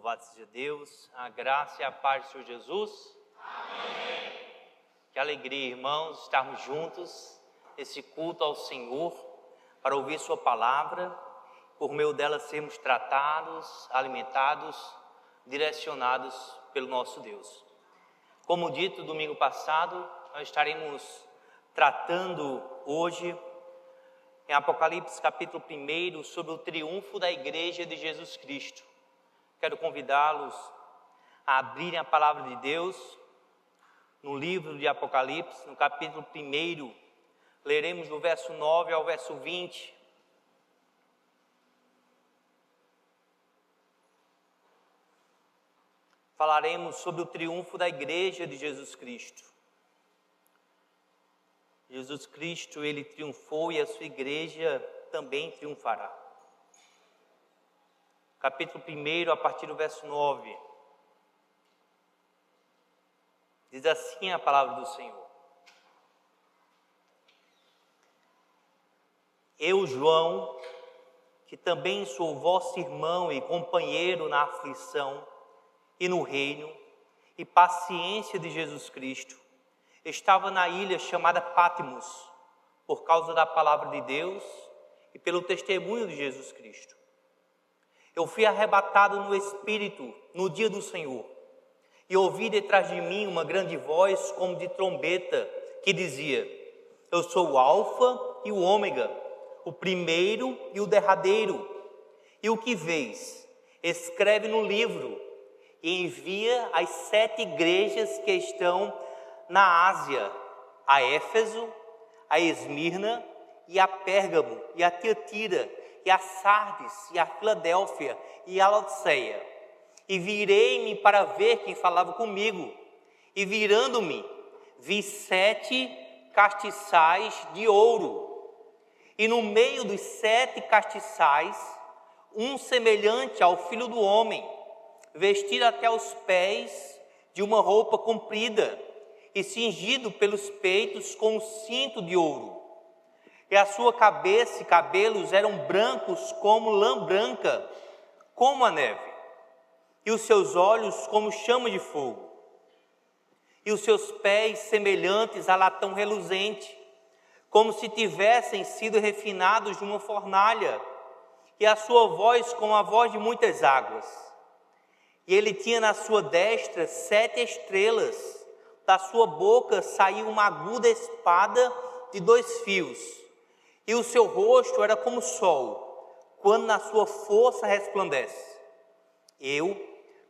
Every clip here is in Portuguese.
Louvado seja Deus, a graça e a paz do Senhor Jesus. Amém. Que alegria, irmãos, estarmos juntos nesse culto ao Senhor para ouvir sua palavra, por meio dela sermos tratados, alimentados, direcionados pelo nosso Deus. Como dito domingo passado, nós estaremos tratando hoje em Apocalipse capítulo 1 sobre o triunfo da igreja de Jesus Cristo. Quero convidá-los a abrirem a palavra de Deus no livro de Apocalipse, no capítulo 1, leremos do verso 9 ao verso 20. Falaremos sobre o triunfo da igreja de Jesus Cristo. Jesus Cristo, ele triunfou e a sua igreja também triunfará. Capítulo 1, a partir do verso 9. Diz assim a palavra do Senhor. Eu, João, que também sou vosso irmão e companheiro na aflição e no reino e paciência de Jesus Cristo, estava na ilha chamada Patmos, por causa da palavra de Deus e pelo testemunho de Jesus Cristo. Eu fui arrebatado no Espírito no dia do Senhor, e ouvi detrás de mim uma grande voz como de trombeta, que dizia: Eu sou o Alfa e o Ômega, o primeiro e o derradeiro. E o que vês, escreve no livro, e envia às 7 igrejas que estão na Ásia, a Éfeso, a Esmirna, e a Pérgamo, e a Tiatira, e a Sardes, e a Filadélfia, e a Laodiceia. E virei-me para ver quem falava comigo, e virando-me, vi 7 castiçais de ouro, e no meio dos 7 castiçais, um semelhante ao Filho do Homem, vestido até os pés de uma roupa comprida, e cingido pelos peitos com um cinto de ouro. E a sua cabeça e cabelos eram brancos como lã branca, como a neve, e os seus olhos como chama de fogo, e os seus pés semelhantes a latão reluzente, como se tivessem sido refinados de uma fornalha, e a sua voz como a voz de muitas águas. E ele tinha na sua destra 7 estrelas, da sua boca saiu uma aguda espada de 2 fios, e o seu rosto era como o sol, quando na sua força resplandece. Eu,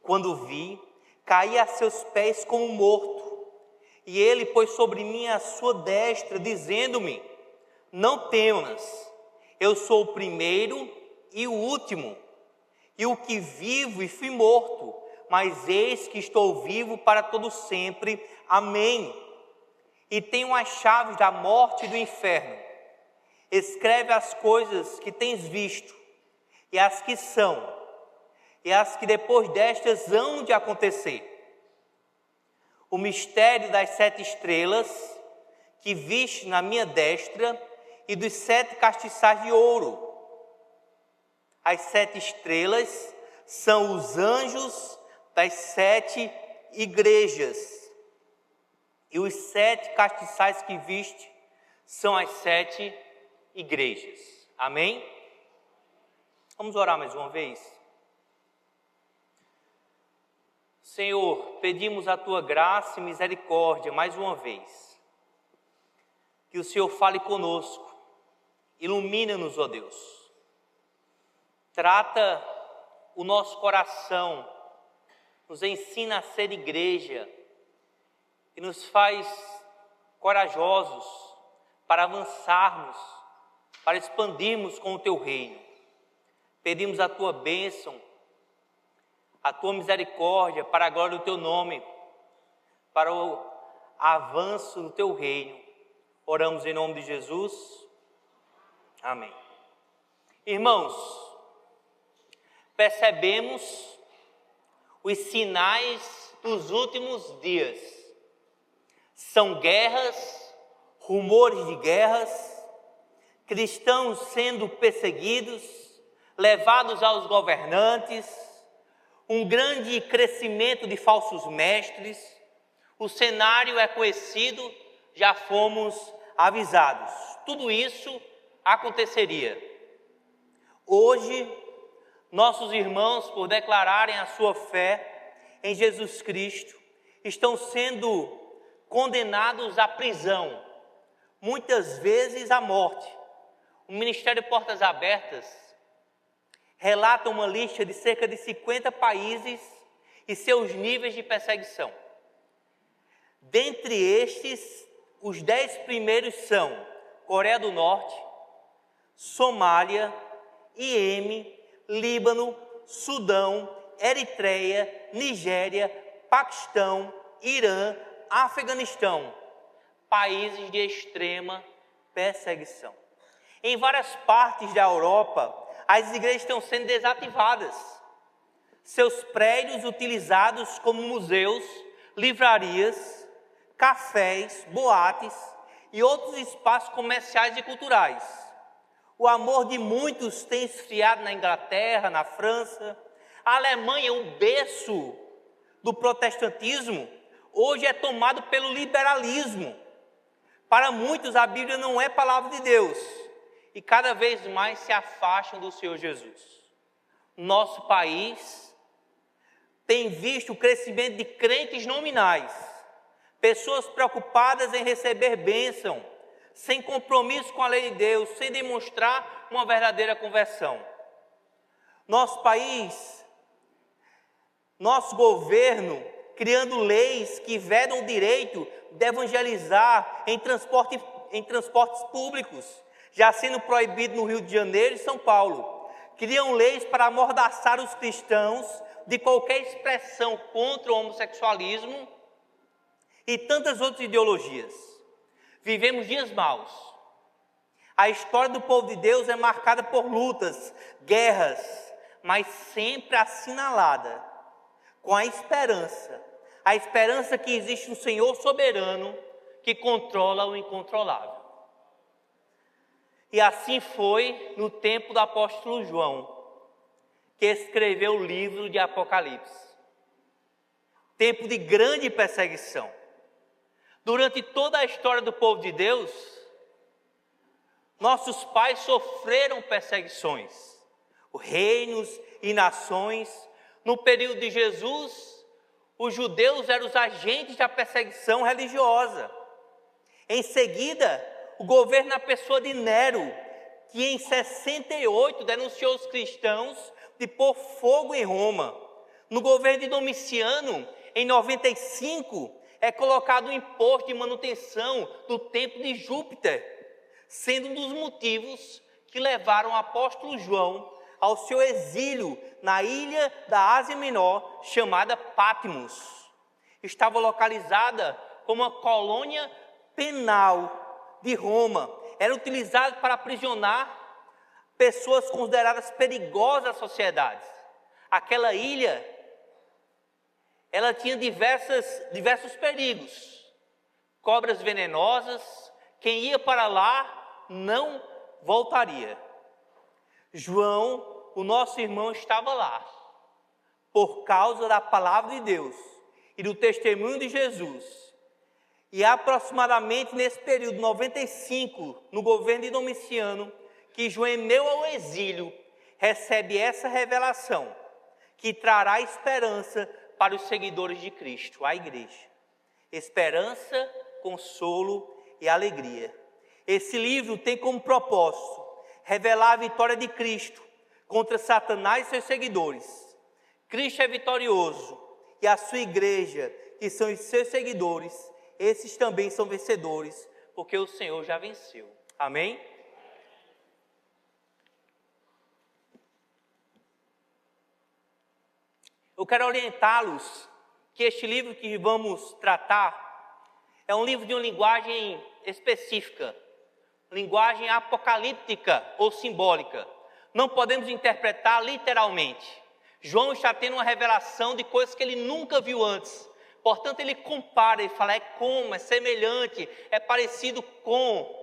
quando vi, caí a seus pés como morto, e ele pôs sobre mim a sua destra, dizendo-me: Não temas, eu sou o primeiro e o último, e o que vivo e fui morto, mas eis que estou vivo para todo sempre. Amém. E tenho as chaves da morte e do inferno. Escreve as coisas que tens visto, e as que são, e as que depois destas hão de acontecer. O mistério das 7 estrelas que viste na minha destra e dos 7 castiçais de ouro. As 7 estrelas são os anjos das 7 igrejas, e os 7 castiçais que viste são as 7 igrejas. Amém? Vamos orar mais uma vez. Senhor, pedimos a tua graça e misericórdia mais uma vez. Que o Senhor fale conosco, ilumina-nos, ó Deus. Trata o nosso coração, nos ensina a ser igreja e nos faz corajosos para avançarmos, para expandirmos com o teu reino. Pedimos a tua bênção, a tua misericórdia para a glória do teu nome, para o avanço do teu reino. Oramos em nome de Jesus. Amém. Irmãos, percebemos os sinais dos últimos dias. São guerras, rumores de guerras, cristãos sendo perseguidos, levados aos governantes, um grande crescimento de falsos mestres. O cenário é conhecido, já fomos avisados. Tudo isso aconteceria. Hoje, nossos irmãos, por declararem a sua fé em Jesus Cristo, estão sendo condenados à prisão, muitas vezes à morte. O Ministério Portas Abertas relata uma lista de cerca de 50 países e seus níveis de perseguição. Dentre estes, os 10 primeiros são Coreia do Norte, Somália, Iêmen, Líbano, Sudão, Eritreia, Nigéria, Paquistão, Irã, Afeganistão, países de extrema perseguição. Em várias partes da Europa, as igrejas estão sendo desativadas. Seus prédios utilizados como museus, livrarias, cafés, boates e outros espaços comerciais e culturais. O amor de muitos tem esfriado na Inglaterra, na França. A Alemanha, o berço do protestantismo, hoje é tomado pelo liberalismo. Para muitos, a Bíblia não é palavra de Deus e cada vez mais se afastam do Senhor Jesus. Nosso país tem visto o crescimento de crentes nominais, pessoas preocupadas em receber bênção, sem compromisso com a lei de Deus, sem demonstrar uma verdadeira conversão. Nosso país, nosso governo, criando leis que vedam o direito de evangelizar em transportes públicos, já sendo proibido no Rio de Janeiro e São Paulo. Criam leis para amordaçar os cristãos de qualquer expressão contra o homossexualismo e tantas outras ideologias. Vivemos dias maus. A história do povo de Deus é marcada por lutas, guerras, mas sempre assinalada com a esperança que existe um Senhor soberano que controla o incontrolável. E assim foi no tempo do apóstolo João, que escreveu o livro de Apocalipse. Tempo de grande perseguição. Durante toda a história do povo de Deus, nossos pais sofreram perseguições, reinos e nações. No período de Jesus, os judeus eram os agentes da perseguição religiosa. Em seguida, o governo na pessoa de Nero, que em 68 denunciou os cristãos de pôr fogo em Roma. No governo de Domiciano, em 95, é colocado o imposto de manutenção do templo de Júpiter, sendo um dos motivos que levaram o apóstolo João ao seu exílio na ilha da Ásia Menor, chamada Patmos. Estava localizada como uma colônia penal de Roma. Era utilizado para aprisionar pessoas consideradas perigosas à sociedade. Aquela ilha, ela tinha diversos perigos. Cobras venenosas, quem ia para lá não voltaria. João, o nosso irmão, estava lá por causa da palavra de Deus e do testemunho de Jesus. E aproximadamente nesse período, 95, no governo de Domiciano, que João, em meio ao exílio, recebe essa revelação, que trará esperança para os seguidores de Cristo, a igreja. Esperança, consolo e alegria. Esse livro tem como propósito revelar a vitória de Cristo contra Satanás e seus seguidores. Cristo é vitorioso e a sua igreja, que são os seus seguidores, esses também são vencedores, porque o Senhor já venceu. Amém? Eu quero orientá-los que este livro que vamos tratar é um livro de uma linguagem específica, linguagem apocalíptica ou simbólica. Não podemos interpretar literalmente. João está tendo uma revelação de coisas que ele nunca viu antes. Portanto, ele compara, ele fala, é como, é semelhante, é parecido com.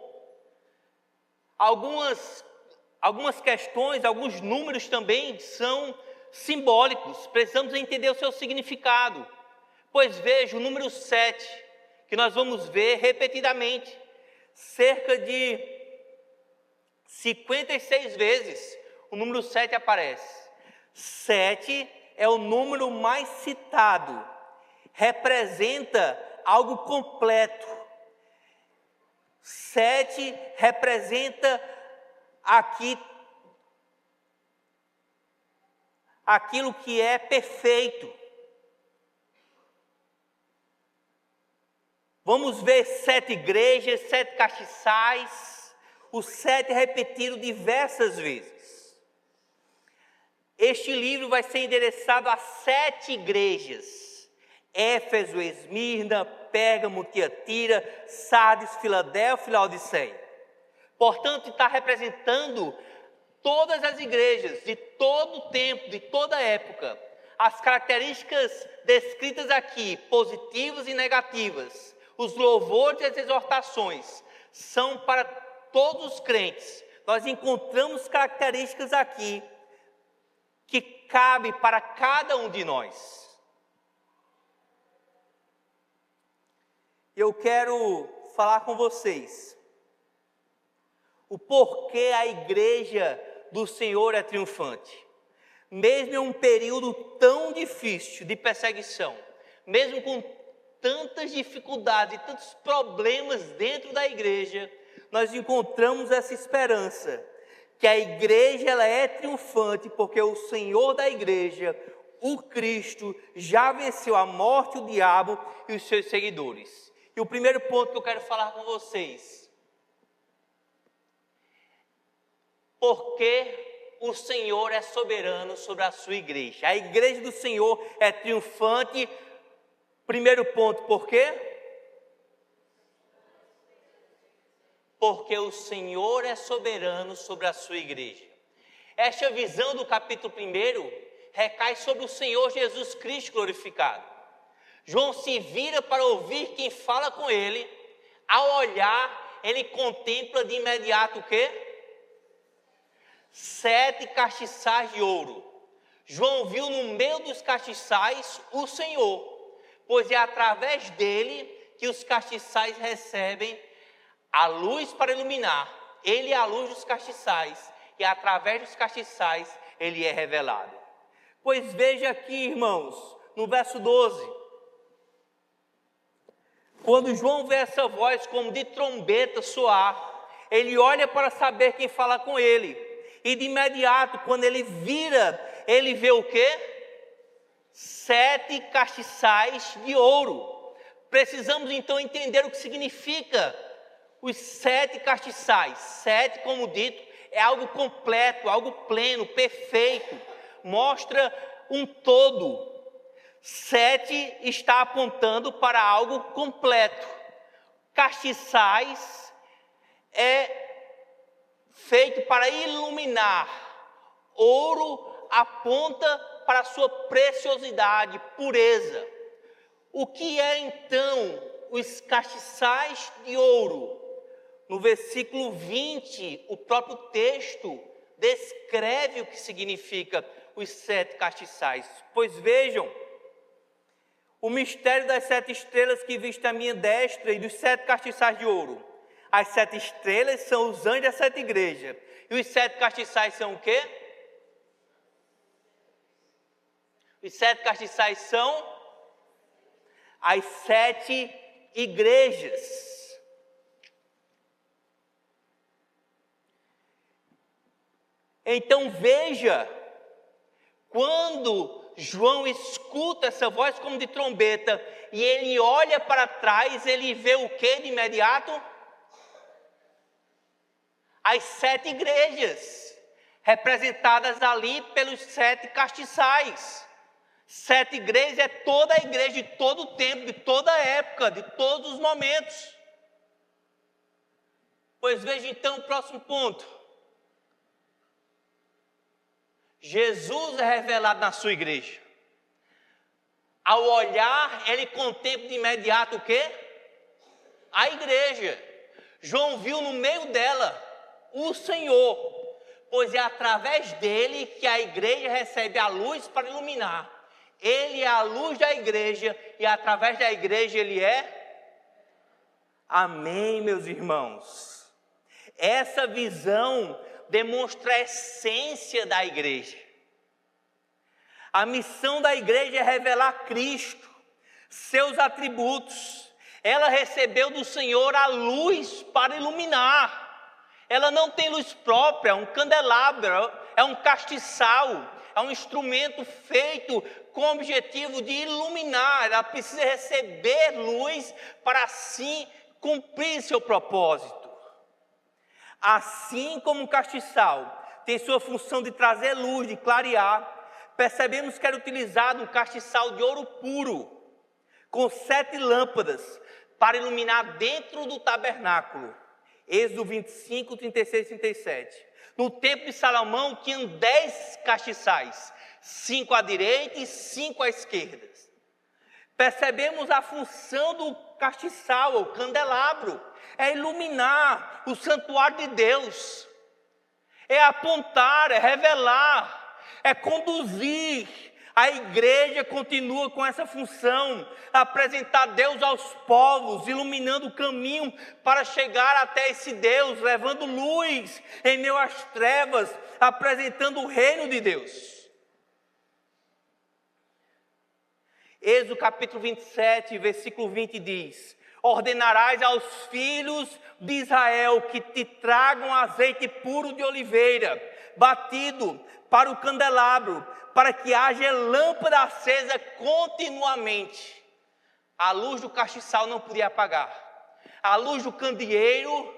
Algumas questões, alguns números também são simbólicos, precisamos entender o seu significado. Pois veja, o número 7, que nós vamos ver repetidamente, cerca de 56 vezes, o número 7 aparece. 7 é o número mais citado, representa algo completo. 7 representa aquilo que é perfeito. Vamos ver 7 igrejas, 7 castiçais, o 7 repetido diversas vezes. Este livro vai ser endereçado a 7 igrejas: Éfeso, Esmirna, Pérgamo, Tiatira, Sardes, Filadélfia e Laodiceia. Portanto, está representando todas as igrejas, de todo o tempo, de toda a época. As características descritas aqui, positivas e negativas, os louvores e as exortações, são para todos os crentes. Nós encontramos características aqui que cabe para cada um de nós. Eu quero falar com vocês o porquê a igreja do Senhor é triunfante. Mesmo em um período tão difícil de perseguição, mesmo com tantas dificuldades e tantos problemas dentro da igreja, nós encontramos essa esperança, que a igreja ela é triunfante, porque o Senhor da igreja, o Cristo, já venceu a morte, o diabo e os seus seguidores. E o primeiro ponto que eu quero falar com vocês: porque o Senhor é soberano sobre a sua igreja. A igreja do Senhor é triunfante. Primeiro ponto, por quê? Porque o Senhor é soberano sobre a sua igreja. Esta visão do capítulo 1 recai sobre o Senhor Jesus Cristo glorificado. João se vira para ouvir quem fala com ele. Ao olhar, ele contempla de imediato o quê? 7 castiçais de ouro. João viu no meio dos castiçais o Senhor, pois é através dele que os castiçais recebem a luz para iluminar. Ele é a luz dos castiçais, e através dos castiçais ele é revelado. Pois veja aqui, irmãos, no verso 12, quando João vê essa voz como de trombeta soar, ele olha para saber quem fala com ele. E de imediato, quando ele vira, ele vê o quê? 7 castiçais de ouro. Precisamos então entender o que significa os 7 castiçais. 7, como dito, é algo completo, algo pleno, perfeito. Mostra um todo. 7 está apontando para algo completo. Castiçais é feito para iluminar. Ouro aponta para a sua preciosidade, pureza. O que é então os castiçais de ouro? No versículo 20, o próprio texto descreve o que significa os 7 castiçais. Pois vejam, o mistério das 7 estrelas que viste à minha destra e dos 7 castiçais de ouro. As 7 estrelas são os anjos das 7 igrejas. E os 7 castiçais são o quê? Os 7 castiçais são as 7 igrejas. Então veja, quando João escuta essa voz como de trombeta, e ele olha para trás, ele vê o que de imediato? As 7 igrejas, representadas ali pelos 7 castiçais. 7 igrejas é toda a igreja de todo o tempo, de toda a época, de todos os momentos. Pois veja então o próximo ponto. Jesus é revelado na sua igreja. Ao olhar, ele contempla de imediato o quê? A igreja. João viu no meio dela o Senhor, pois é através dele que a igreja recebe a luz para iluminar. Ele é a luz da igreja e através da igreja ele é. Amém, meus irmãos. Essa visão demonstra a essência da igreja. A missão da igreja é revelar Cristo, seus atributos. Ela recebeu do Senhor a luz para iluminar. Ela não tem luz própria, é um candelabro, é um castiçal, é um instrumento feito com o objetivo de iluminar. Ela precisa receber luz para assim cumprir seu propósito. Assim como o castiçal tem sua função de trazer luz, de clarear, percebemos que era utilizado um castiçal de ouro puro, com 7 lâmpadas, para iluminar dentro do tabernáculo. Êxodo 25, 36 e 37. No templo de Salomão tinham 10 castiçais, 5 à direita e 5 à esquerda. Percebemos a função do castiçal, o candelabro, é iluminar o santuário de Deus, é apontar, é revelar, é conduzir. A igreja continua com essa função, apresentar Deus aos povos, iluminando o caminho para chegar até esse Deus, levando luz em meio às trevas, apresentando o reino de Deus. Êxodo capítulo 27, versículo 20 diz: ordenarás aos filhos de Israel que te tragam azeite puro de oliveira, batido para o candelabro, para que haja lâmpada acesa continuamente. A luz do castiçal não podia apagar. A luz do candeeiro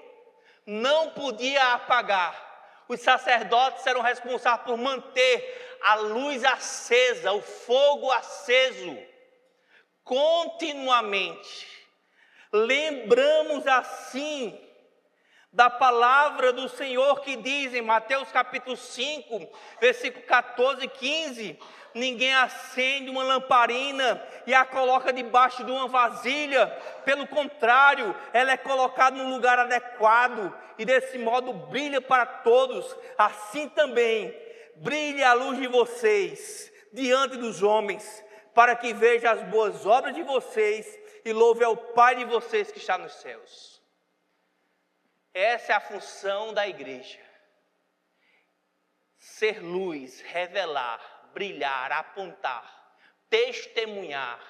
não podia apagar. Os sacerdotes eram responsáveis por manter a luz acesa, o fogo aceso, continuamente. Lembramos assim da palavra do Senhor que diz em Mateus capítulo 5, versículo 14 e 15, ninguém acende uma lamparina e a coloca debaixo de uma vasilha, pelo contrário, ela é colocada no lugar adequado e desse modo brilha para todos. Assim também, brilhe a luz de vocês diante dos homens, para que vejam as boas obras de vocês e louve ao Pai de vocês que está nos céus. Essa é a função da igreja: ser luz, revelar, brilhar, apontar, testemunhar,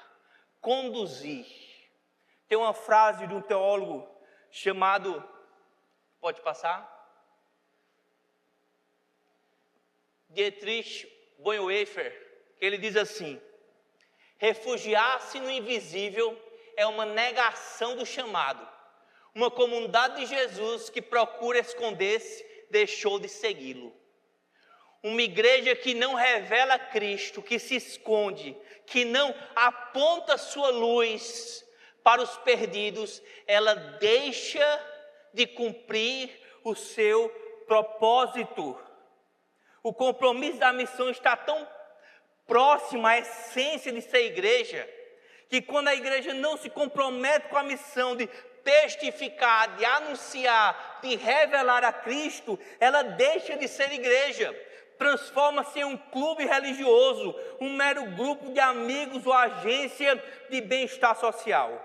conduzir. Tem uma frase de um teólogo chamado, pode passar? Dietrich Bonhoeffer, que ele diz assim: refugiar-se no invisível é uma negação do chamado. Uma comunidade de Jesus que procura esconder-se deixou de segui-lo. Uma igreja que não revela Cristo, que se esconde, que não aponta sua luz para os perdidos, ela deixa de cumprir o seu propósito. O compromisso da missão está tão próximo à essência de ser igreja, que quando a igreja não se compromete com a missão de testificar, de anunciar, de revelar a Cristo, ela deixa de ser igreja, transforma-se em um clube religioso, um mero grupo de amigos ou agência de bem-estar social.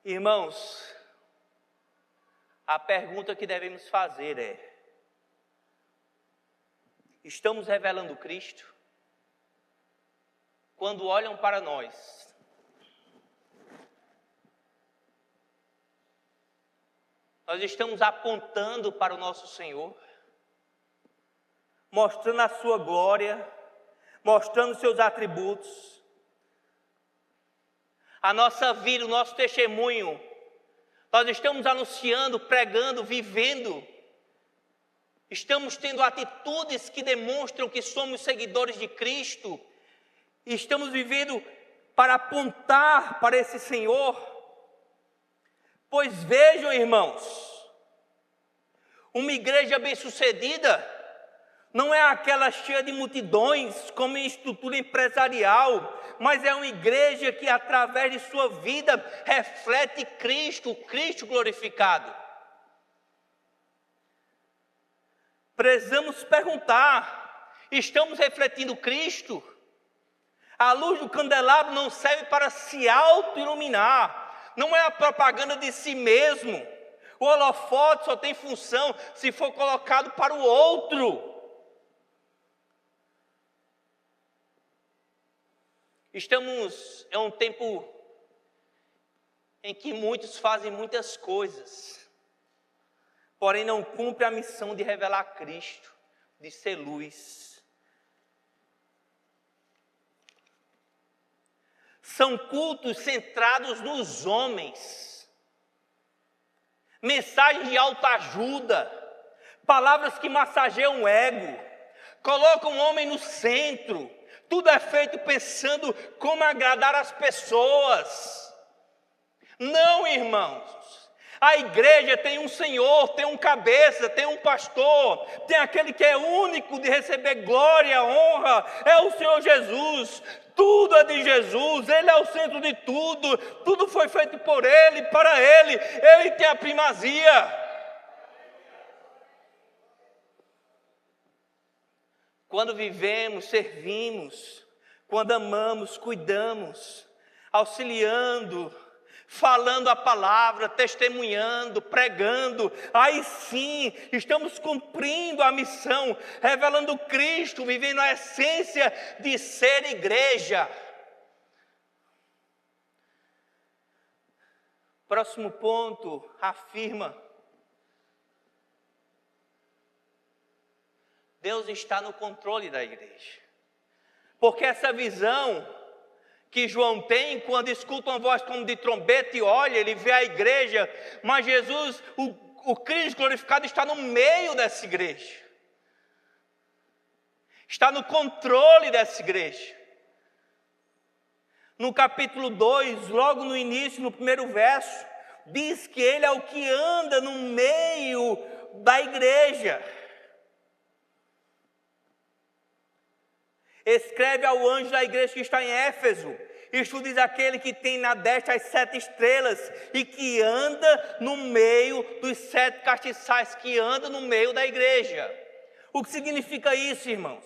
Irmãos, a pergunta que devemos fazer é: estamos revelando Cristo? Quando olham para nós, nós estamos apontando para o nosso Senhor, mostrando a sua glória, mostrando seus atributos. A nossa vida, o nosso testemunho, nós estamos anunciando, pregando, vivendo. Estamos tendo atitudes que demonstram que somos seguidores de Cristo. E estamos vivendo para apontar para esse Senhor. Pois vejam, irmãos, uma igreja bem-sucedida não é aquela cheia de multidões como em estrutura empresarial, mas é uma igreja que através de sua vida reflete Cristo, o Cristo glorificado. Precisamos perguntar: estamos refletindo Cristo? A luz do candelabro não serve para se auto-iluminar, não é a propaganda de si mesmo. O holofote só tem função se for colocado para o outro. É um tempo em que muitos fazem muitas coisas, porém não cumprem a missão de revelar Cristo, de ser luz. São cultos centrados nos homens, mensagens de autoajuda, palavras que massageiam o ego, colocam o homem no centro. Tudo é feito pensando como agradar as pessoas. Não, irmãos. A igreja tem um Senhor, tem um cabeça, tem um pastor, tem aquele que é único de receber glória, honra, é o Senhor Jesus. Tudo é de Jesus, Ele é o centro de tudo, tudo foi feito por Ele, para Ele, Ele tem a primazia. Quando vivemos, servimos, quando amamos, cuidamos, auxiliando, falando a palavra, testemunhando, pregando, aí sim estamos cumprindo a missão, revelando Cristo, vivendo a essência de ser igreja. Próximo ponto, afirma: Deus está no controle da igreja. Porque essa visão que João tem, quando escuta uma voz como de trombeta e olha, ele vê a igreja, mas Jesus, o Cristo glorificado, está no meio dessa igreja. Está no controle dessa igreja. No capítulo 2, logo no início, no primeiro verso, diz que Ele é o que anda no meio da igreja. Escreve ao anjo da igreja que está em Éfeso: isto diz aquele que tem na destra as 7 estrelas e que anda no meio dos 7 castiçais, que anda no meio da igreja. O que significa isso, irmãos?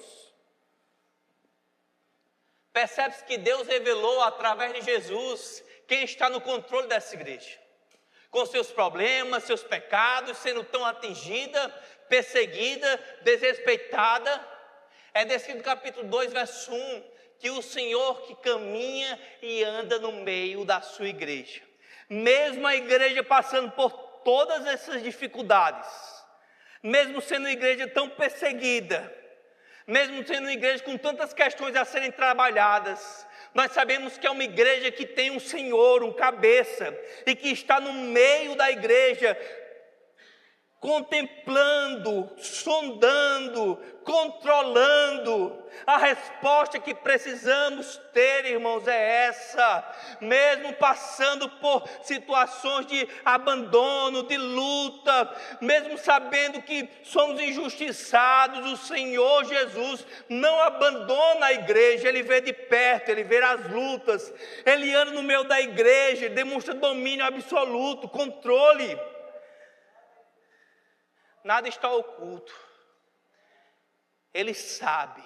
Percebe-se que Deus revelou através de Jesus quem está no controle dessa igreja, com seus problemas, seus pecados, sendo tão atingida, perseguida, desrespeitada. É descrito no capítulo 2, verso 1, que o Senhor que caminha e anda no meio da sua igreja. Mesmo a igreja passando por todas essas dificuldades, mesmo sendo uma igreja tão perseguida, mesmo sendo uma igreja com tantas questões a serem trabalhadas, nós sabemos que é uma igreja que tem um Senhor, um cabeça, e que está no meio da igreja, contemplando, sondando, controlando. A resposta que precisamos ter, irmãos, é essa. Mesmo passando por situações de abandono, de luta, mesmo sabendo que somos injustiçados, o Senhor Jesus não abandona a igreja. Ele vê de perto, Ele vê as lutas, Ele anda no meio da igreja, demonstra domínio absoluto, controle. Nada está oculto. Ele sabe.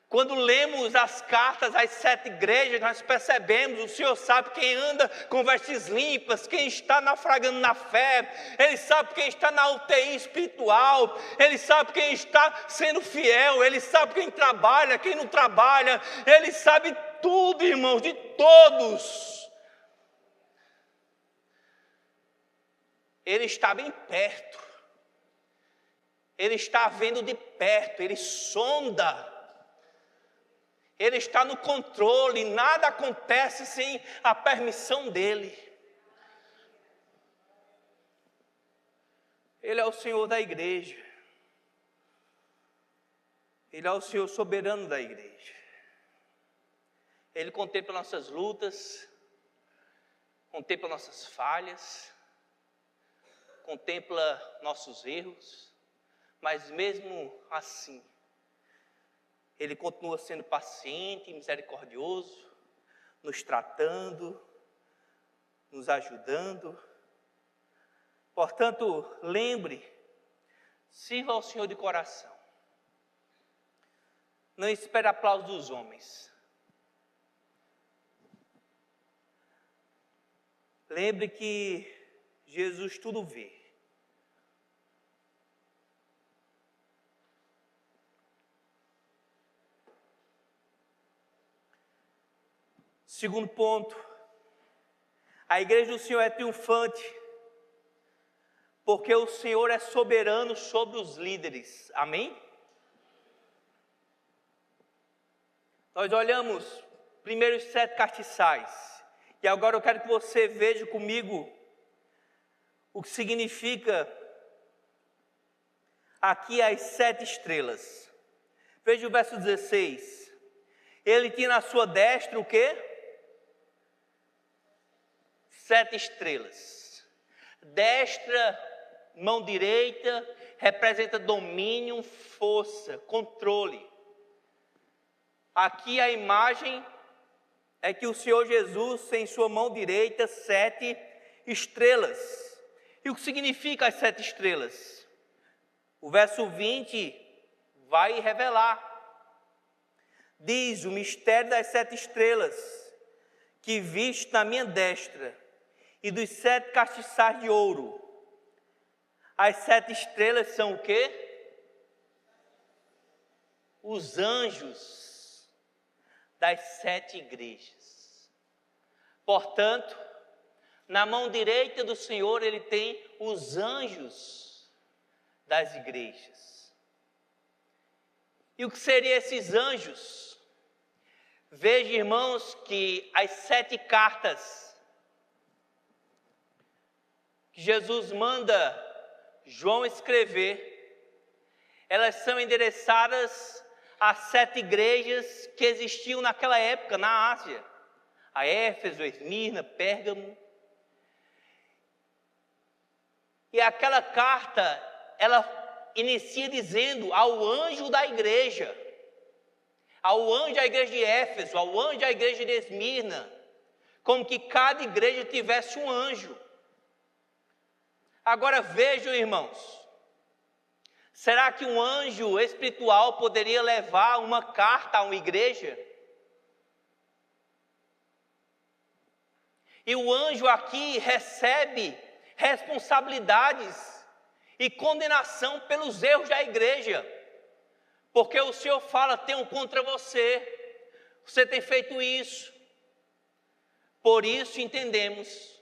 Quando lemos as cartas às 7 igrejas, nós percebemos: o Senhor sabe quem anda com vestes limpas, quem está naufragando na fé, Ele sabe quem está na UTI espiritual, Ele sabe quem está sendo fiel, Ele sabe quem trabalha, quem não trabalha, Ele sabe tudo, irmãos, de todos. Ele está bem perto. Ele está vendo de perto, Ele sonda, Ele está no controle, nada acontece sem a permissão dEle. Ele é o Senhor da igreja, Ele é o Senhor soberano da igreja. Ele contempla nossas lutas, contempla nossas falhas, contempla nossos erros. Mas mesmo assim, Ele continua sendo paciente e misericordioso, nos tratando, nos ajudando. Portanto, lembre, Sirva ao Senhor de coração. Não espere aplausos dos homens. Lembre que Jesus tudo vê. Segundo ponto, a igreja do Senhor é triunfante, porque o Senhor é soberano sobre os líderes, amém? Nós olhamos primeiro os 7 castiçais, e agora eu quero que você veja comigo o que significa aqui as 7 estrelas. Veja o verso 16, ele tinha na sua destra o quê? 7 estrelas. Destra, mão direita, representa domínio, força, controle. Aqui a imagem é que o Senhor Jesus tem em sua mão direita 7 estrelas. E o que significa as 7 estrelas? O verso 20 vai revelar. Diz o mistério das 7 estrelas, que viste na minha destra, e dos 7 castiçais de ouro. As 7 estrelas são o quê? Os anjos das 7 igrejas. Portanto, na mão direita do Senhor, ele tem os anjos das igrejas. E o que seriam esses anjos? Veja, irmãos, que as 7 cartas que Jesus manda João escrever, elas são endereçadas às 7 igrejas que existiam naquela época na Ásia, a Éfeso, Esmirna, Pérgamo. E aquela carta, ela inicia dizendo ao anjo da igreja, ao anjo da igreja de Éfeso, ao anjo da igreja de Esmirna, como que cada igreja tivesse um anjo. Agora vejam, irmãos, será que um anjo espiritual poderia levar uma carta a uma igreja? E o anjo aqui recebe responsabilidades e condenação pelos erros da igreja, porque o Senhor fala: tenho contra você, você tem feito isso. Por isso entendemos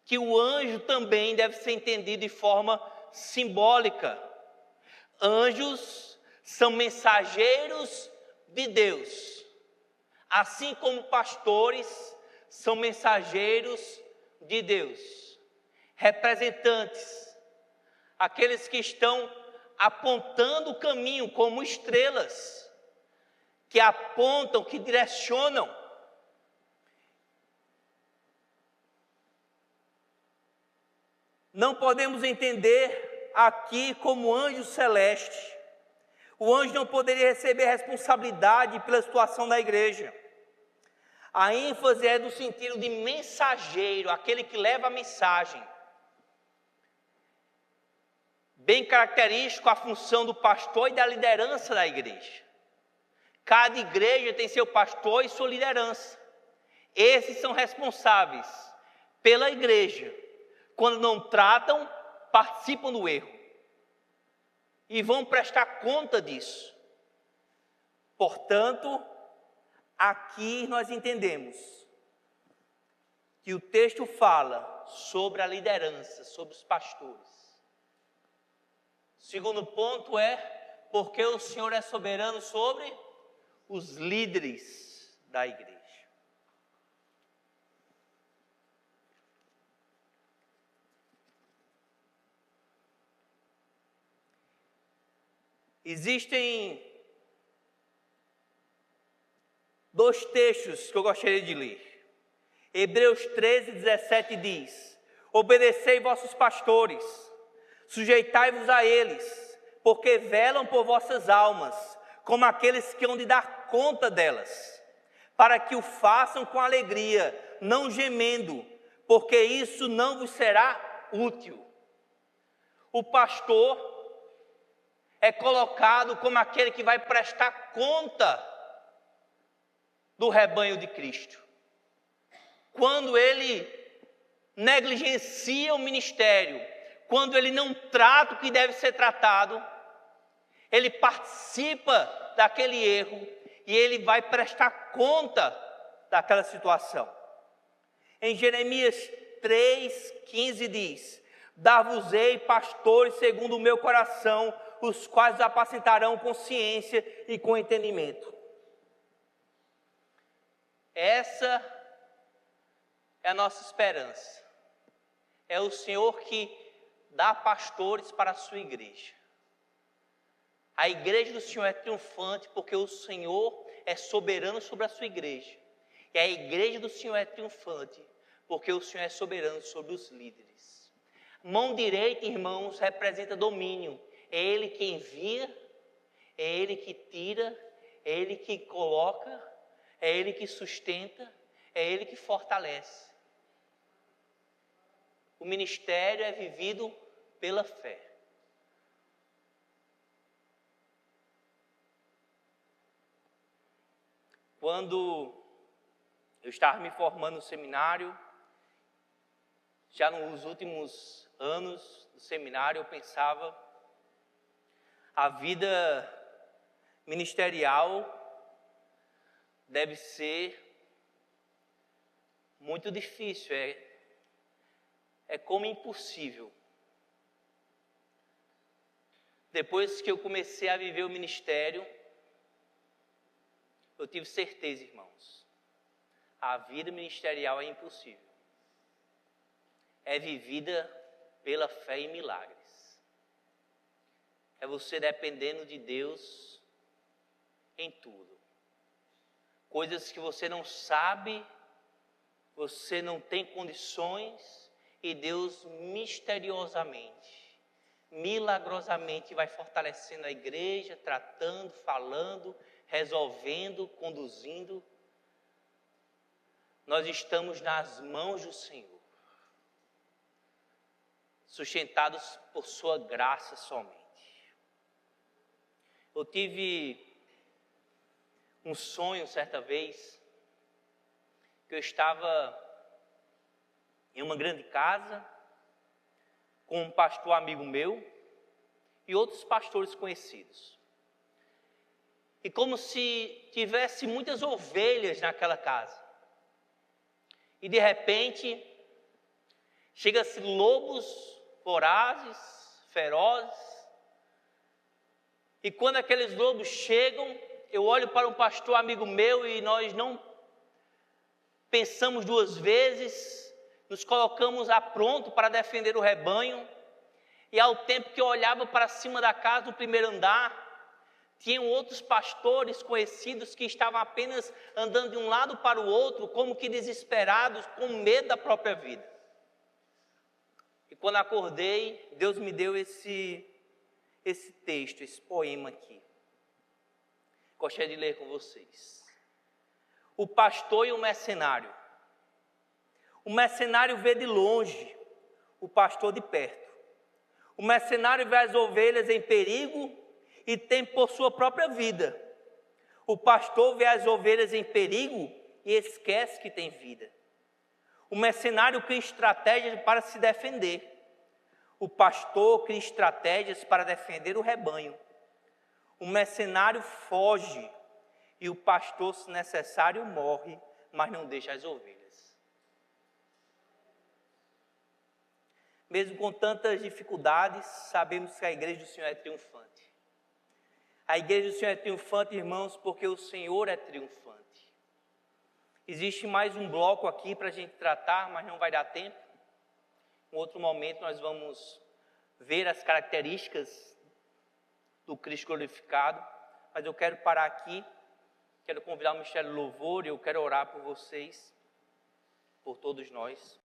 que o anjo também deve ser entendido de forma simbólica. Anjos são mensageiros de Deus, assim como pastores são mensageiros de Deus, representantes, aqueles que estão apontando o caminho como estrelas, que apontam, que direcionam. Não podemos entender aqui como anjo celeste. O anjo não poderia receber responsabilidade pela situação da igreja. A ênfase é no sentido de mensageiro, aquele que leva a mensagem. Bem característico a função do pastor e da liderança da igreja. Cada igreja tem seu pastor e sua liderança. Esses são responsáveis pela igreja. Quando não tratam, participam do erro. E vão prestar conta disso. Portanto, aqui nós entendemos que o texto fala sobre a liderança, sobre os pastores. Segundo ponto é, porque o Senhor é soberano sobre os líderes da igreja. Existem 2 textos que eu gostaria de ler. Hebreus 13, 17 diz: obedecei vossos pastores, sujeitai-vos a eles, porque velam por vossas almas, como aqueles que hão de dar conta delas, para que o façam com alegria, não gemendo, porque isso não vos será útil. O pastor é colocado como aquele que vai prestar conta do rebanho de Cristo. Quando ele negligencia o ministério, quando ele não trata o que deve ser tratado, ele participa daquele erro e ele vai prestar conta daquela situação. Em Jeremias 3,15 diz: dar-vos-ei pastores segundo o meu coração, os quais apacentarão com ciência e com entendimento. Essa é a nossa esperança. É o Senhor que dá pastores para a sua igreja. A igreja do Senhor é triunfante porque o Senhor é soberano sobre a sua igreja. E a igreja do Senhor é triunfante porque o Senhor é soberano sobre os líderes. Mão direita, irmãos, representa domínio. É Ele que envia, é Ele que tira, é Ele que coloca, é Ele que sustenta, é Ele que fortalece. O ministério é vivido pela fé. Quando eu estava me formando no seminário, já nos últimos anos do seminário, eu pensava, a vida ministerial deve ser muito difícil, é como impossível. Depois que eu comecei a viver o ministério, eu tive certeza, irmãos, a vida ministerial é impossível. É vivida pela fé em milagres. É você dependendo de Deus em tudo. Coisas que você não sabe, você não tem condições, e Deus misteriosamente, milagrosamente vai fortalecendo a igreja, tratando, falando, resolvendo, conduzindo. Nós estamos nas mãos do Senhor, sustentados por sua graça somente. Eu tive um sonho certa vez, que eu estava em uma grande casa, com um pastor amigo meu e outros pastores conhecidos. E como se tivesse muitas ovelhas naquela casa. E de repente, chega-se lobos vorazes, ferozes. E quando aqueles lobos chegam, eu olho para um pastor amigo meu e nós não pensamos duas vezes, nos colocamos a pronto para defender o rebanho. E ao tempo que eu olhava para cima da casa, no primeiro andar, tinham outros pastores conhecidos que estavam apenas andando de um lado para o outro, como que desesperados, com medo da própria vida. E quando acordei, Deus me deu esse texto, esse poema aqui. Gostaria de ler com vocês. O pastor e o mercenário. O mercenário vê de longe, o pastor de perto. O mercenário vê as ovelhas em perigo e tem por sua própria vida. O pastor vê as ovelhas em perigo e esquece que tem vida. O mercenário cria estratégias para se defender. O pastor cria estratégias para defender o rebanho. O mercenário foge e o pastor, se necessário, morre, mas não deixa as ovelhas. Mesmo com tantas dificuldades, sabemos que a igreja do Senhor é triunfante. A igreja do Senhor é triunfante, irmãos, porque o Senhor é triunfante. Existe mais um bloco aqui para a gente tratar, mas não vai dar tempo. Em outro momento nós vamos ver as características do Cristo glorificado, mas eu quero parar aqui, quero convidar o Ministério do Louvor e eu quero orar por vocês, por todos nós.